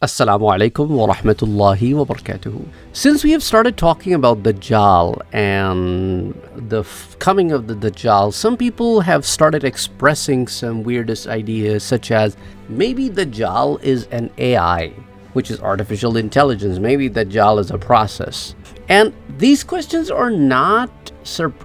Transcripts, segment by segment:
Assalamu alaikum wa rahmatullahi wa barakatuhu. Since we have started talking about Dajjal and the coming of the Dajjal, some people have started expressing some weirdest ideas, such as maybe Dajjal is an AI, which is artificial intelligence. Maybe Dajjal is a process. And these questions are not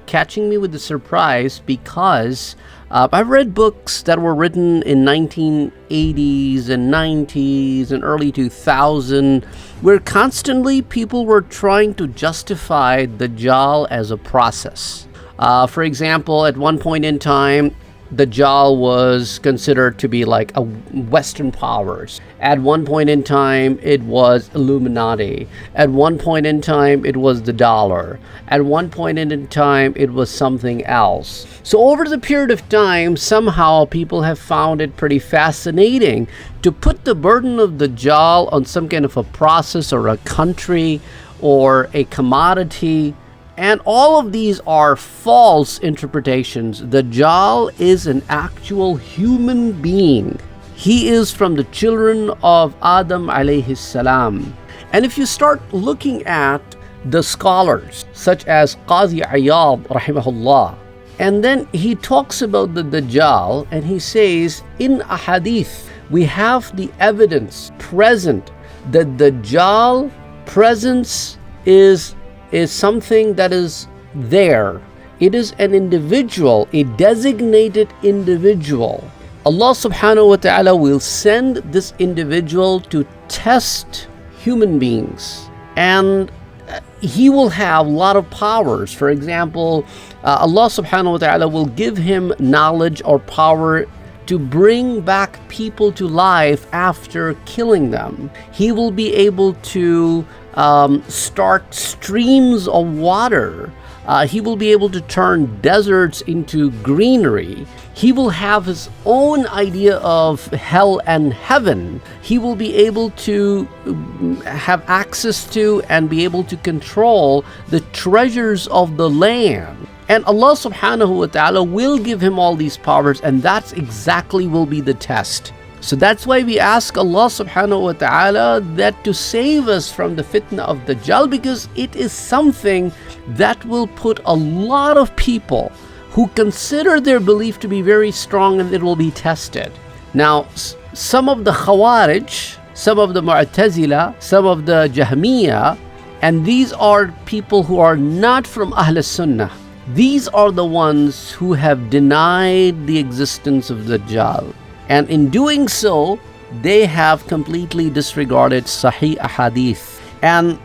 catching me with the surprise because I've read books that were written in 1980s and 90s and early 2000 where constantly people were trying to justify Dajjal as a process. For example, at one point in time, Dajjal was considered to be like a Western powers. At one point in time, it was Illuminati. At one point in time, it was the dollar. At one point in time, it was something else. So over the period of time, somehow people have found it pretty fascinating to put the burden of Dajjal on some kind of a process or a country or a commodity. And all of these are false interpretations. Dajjal is an actual human being. He is from the children of Adam alayhi salam. And if you start looking at the scholars, such as Qadri rahimahullah, and then he talks about the Dajjal and he says, in a hadith, we have the evidence present that Dajjal presence is something that is there. It is an individual, a designated individual. Allah subhanahu wa ta'ala will send this individual to test human beings, and he will have a lot of powers. For example, Allah subhanahu wa ta'ala will give him knowledge or power to bring back people to life after killing them. He will be able to start streams of water. He will be able to turn deserts into greenery. He will have his own idea of hell and heaven. He will be able to have access to and be able to control the treasures of the land. And Allah subhanahu wa ta'ala will give him all these powers, and that's exactly will be the test. So that's why we ask Allah subhanahu wa ta'ala that to save us from the fitna of Dajjal, because it is something that will put a lot of people who consider their belief to be very strong, and it will be tested. Now, some of the Khawarij, some of the Mu'tazila, some of the Jahmiyyah, and these are people who are not from Ahl Sunnah. These are the ones who have denied the existence of Dajjal. And in doing so, they have completely disregarded Sahih Ahadith. And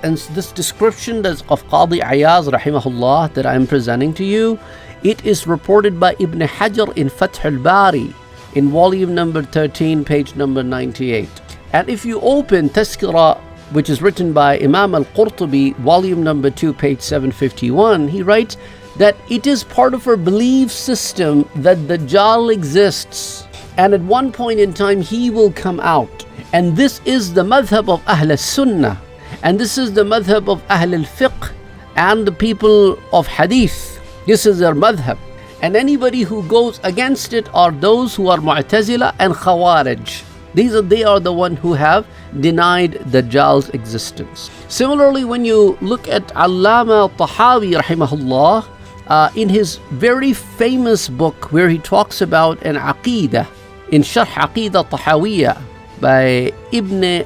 this description of Qadi Iyaz rahimahullah that I'm presenting to you, it is reported by Ibn Hajar in Fath al-Bari in volume number 13, page number 98. And if you open Tazkirah, which is written by Imam al-Qurtubi, volume number 2, page 751, he writes that it is part of our belief system that Dajjal exists. And at one point in time, he will come out. And this is the madhab of Ahl Sunnah. And this is the madhab of Ahl al-Fiqh and the people of Hadith. This is their madhab. And anybody who goes against it are those who are Mu'tazila and Khawarij. They are the one who have denied Dajjal's existence. Similarly, when you look at Allama Tahawi rahimahullah, in his very famous book where he talks about an Aqidah, in Sharh Aqidah Tahawiyah by Ibn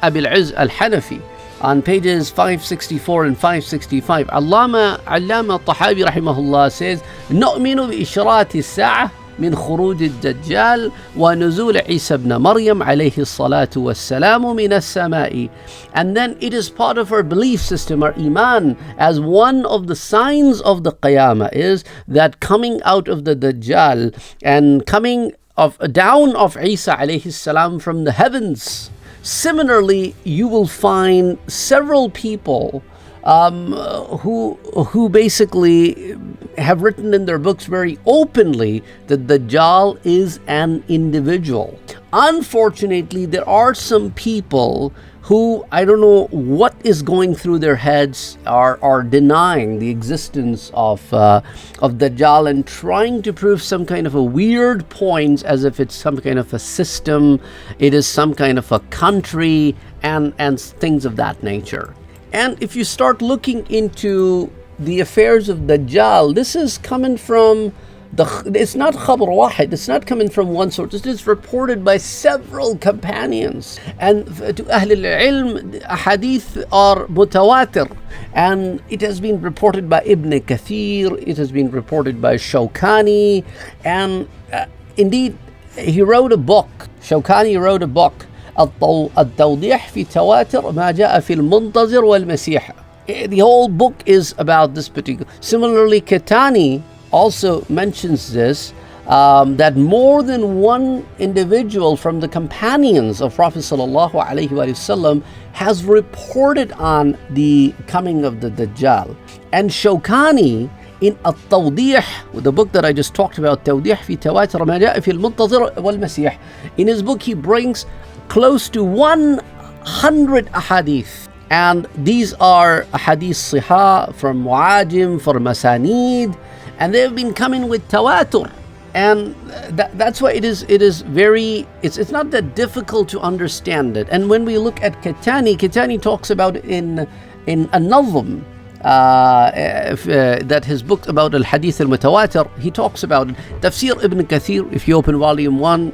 Abi al-Izz al-Hanafi, on pages 564 and 565, Allama Tahawi rahimahullah says, نؤمن بإشراط الساعة من خروج الدجال ونزول عيسى ابن مريم عليه الصلاة والسلام من السماء. And then it is part of our belief system, our iman, as one of the signs of the Qiyamah is that coming out of the Dajjal and coming down of Isa alayhi salam from the heavens. Similarly, you will find several people who basically have written in their books very openly that Dajjal is an individual. Unfortunately, there are some people who, I don't know what is going through their heads, are denying the existence of Dajjal and trying to prove some kind of a weird points as if it's some kind of a system, it is some kind of a country, and things of that nature. And if you start looking into the affairs of Dajjal, this is coming from it's not khabar wahid, it's not coming from one source, it is reported by several companions. And to Ahl al-Ilm, hadith are mutawatir, and it has been reported by Ibn Kathir, it has been reported by Shawkani, and indeed he wrote a book, Shawkani wrote a book, التوضيح في تواتر ما جاء في المنتظر والمسيح. The whole book is about this particular. Similarly, Katani also mentions this, that more than one individual from the companions of Prophet sallallahu alaihi wasallam has reported on the coming of the Dajjal. And Shawkani in التوضيح, the book that I just talked about, توضيح في تواتر ما جاء في المنتظر والمسيح, in his book he brings close to 100 ahadith. And these are ahadith siha from muajim, from masanid, and they've been coming with tawatur. And that's why it is very, it's not that difficult to understand it. And when we look at Katani talks about in An-Nazm, that his book about al-Hadith al-Mutawatir, he talks about it. Tafsir Ibn Kathir, if you open volume 1,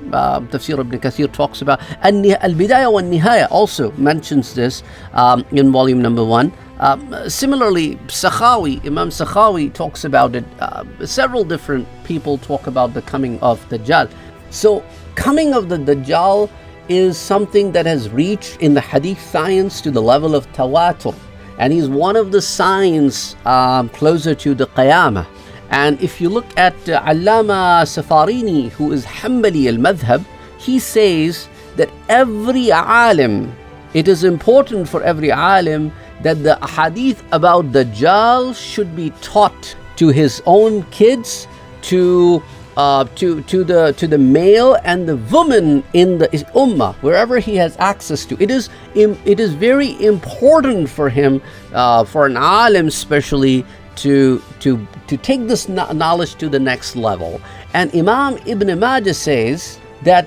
Tafsir Ibn Kathir talks about al-Bidayah wa nihaya also mentions this in volume number 1. Similarly, Imam Sakhawi talks about it. Several different people talk about the coming of Dajjal. So, coming of the Dajjal is something that has reached in the Hadith science to the level of tawatur. And he's one of the signs closer to the Qiyamah. And if you look at Allama Safarini, who is Hanbali al-Madhab, he says that every alim, it is important for every alim that the hadith about Dajjal should be taught to his own kids, to the male and the woman in the ummah, wherever he has access to. It is very important for him, for an alim especially, to take this knowledge to the next level. And Imam Ibn Majah says that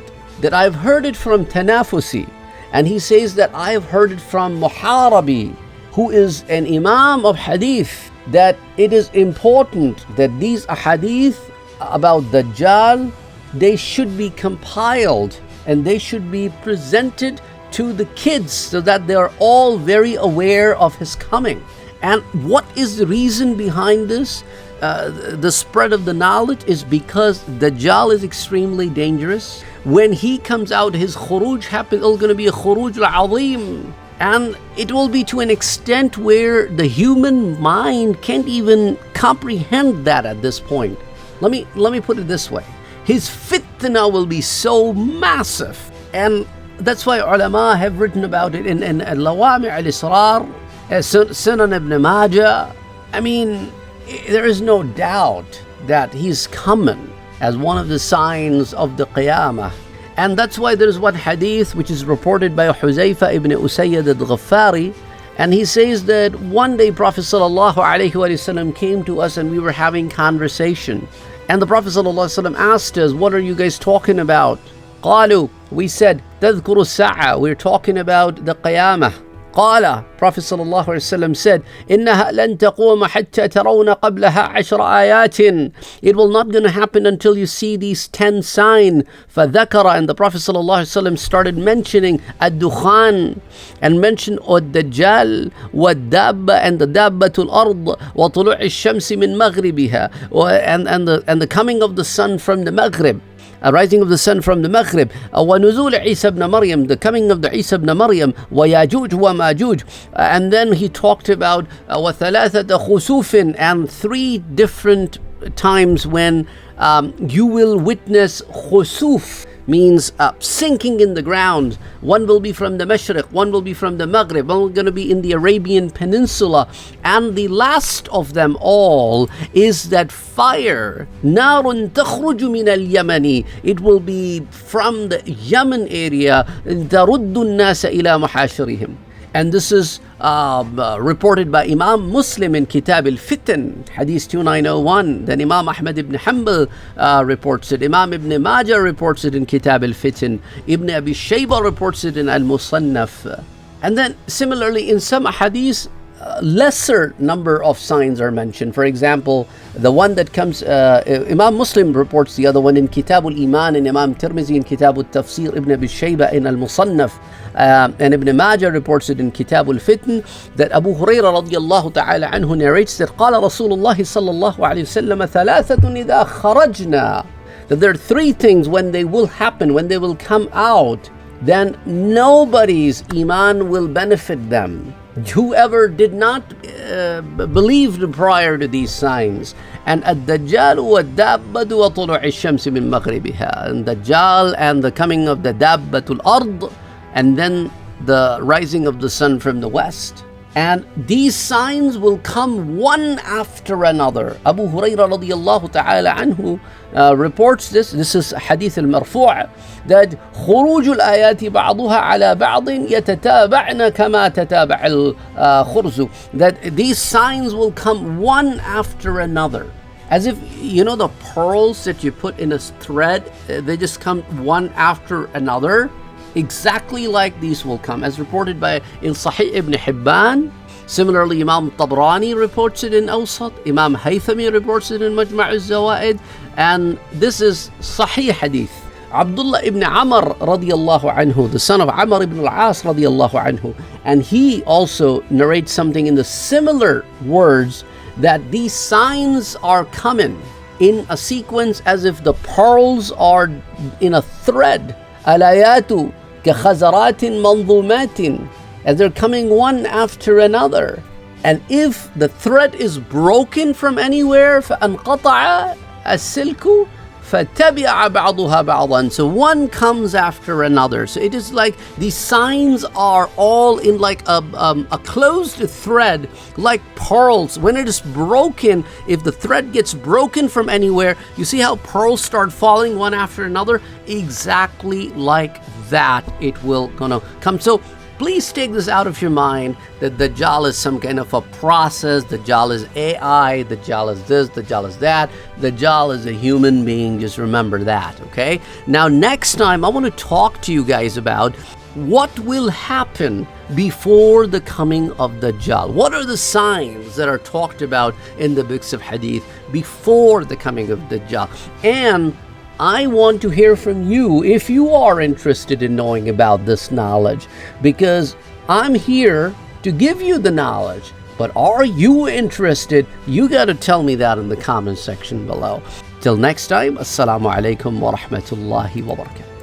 I've heard it from Tanafusi, and he says that I've heard it from Muharabi, who is an imam of hadith, that it is important that these ahadith about Dajjal, they should be compiled and they should be presented to the kids so that they are all very aware of his coming. And what is the reason behind this? The spread of the knowledge is because Dajjal is extremely dangerous. When he comes out, his khuruj happens, it's going to be a khuruj al-azim. And it will be to an extent where the human mind can't even comprehend that at this point. Let me put it this way. His fitna will be so massive. And that's why ulama have written about it in Al-Lawami' al-Israr, Sunan Ibn Majah. I mean, there is no doubt that he's coming as one of the signs of the Qiyamah. And that's why there is one hadith which is reported by Huzaifa ibn Usayyad al-Ghaffari, and he says that one day Prophet ﷺ came to us and we were having conversation. And the Prophet ﷺ asked us, what are you guys talking about? قالوا, we said, تذكر الساعة, we're talking about the Qiyamah. قال, Prophet ﷺ said, إنها لن تقوم حتى ترون قبلها 10 آيات. It will not going to happen until you see these 10 signs. فذكر, and the Prophet ﷺ started mentioning الدخان, and mentioned الدجال والدابة, and the دابة الأرض وطلوع الشمس من مغربها, and the coming of the sun from the Maghrib. A rising of the sun from the Maghrib, وَنُزُولِ عِيسَى ibn Maryam, the coming of the Isa ibn Maryam, وَيَاجُوجْ وَمَاجُوجْ, and then he talked about وَثَلَاثَةَ خُسُوفٍ, and 3 different times when you will witness khusuf, means sinking in the ground. One will be from the Mashriq, one will be from the Maghrib, one will going to be in the Arabian Peninsula. And the last of them all is that fire, narun takhruju min al-Yamani. It will be from the Yemen area, taruddu an-nasa ila mahashirihim. And this is reported by Imam Muslim in Kitab al-Fitan, Hadith 2901. Then Imam Ahmad ibn Hanbal reports it. Imam ibn Majah reports it in Kitab al-Fitan. Ibn Abi Shayba reports it in Al-Musannaf. And then similarly in some hadiths, lesser number of signs are mentioned. For example, the one that comes, Imam Muslim reports the other one in Kitab al-Iman, and Imam Tirmizi in Kitab al-Tafsir, Ibn Abi Shayba in Al-Musannaf, and Ibn Majah reports it in Kitab al-Fitn, that Abu Hurairah radiyallahu ta'ala anhu narrates that قال رسول الله صلى الله عليه وسلم ثلاثة إذا خرجنا, that there are three things when they will happen, when they will come out, then nobody's iman will benefit them. Whoever did not believe prior to these signs. And Ad-Dajjal wa Dabbatu wa Tulu'i Shamsi min Maghribiha. And Dajjal and the coming of the Dabbatul Ard, and then the rising of the sun from the west. And these signs will come one after another. Abu Hurairah radiyallahu ta'ala anhu reports this. This is Hadith al-Marfu', that خروج الآيات بعضها على بعض يتتابعن كما تتابع الخرز, that these signs will come one after another. As if, you know, the pearls that you put in a thread, they just come one after another. Exactly like these will come, as reported by in Sahih ibn Hibban. Similarly, Imam Tabrani reports it in Awsat, Imam Haythami reports it in Majma' al-Zawaid, and this is Sahih Hadith. Abdullah ibn Amr radiyallahu anhu, the son of Amr ibn al-As radiyallahu anhu, and he also narrates something in the similar words, that these signs are coming in a sequence as if the pearls are in a thread. Alayatu kakhazaratin manzumatin, as they're coming one after another. And if the thread is broken from anywhere, فَأَنْقَطَعَ السِّلْكُ فَتَبِعَ بَعْضُهَا بَعْضًا, so one comes after another. So it is like these signs are all in like a closed thread, like pearls. When it is broken, if the thread gets broken from anywhere, you see how pearls start falling one after another? Exactly like that it will gonna come. So please take this out of your mind, that Dajjal is some kind of a process, Dajjal is AI, Dajjal is this, Dajjal is that, Dajjal is a human being. Just remember that, okay? Now next time I want to talk to you guys about what will happen before the coming of Dajjal. What are the signs that are talked about in the books of Hadith before the coming of Dajjal? And I want to hear from you if you are interested in knowing about this knowledge, because I'm here to give you the knowledge. But are you interested? You got to tell me that in the comment section below. Till next time, Assalamu alaikum wa rahmatullahi wa barakatuh.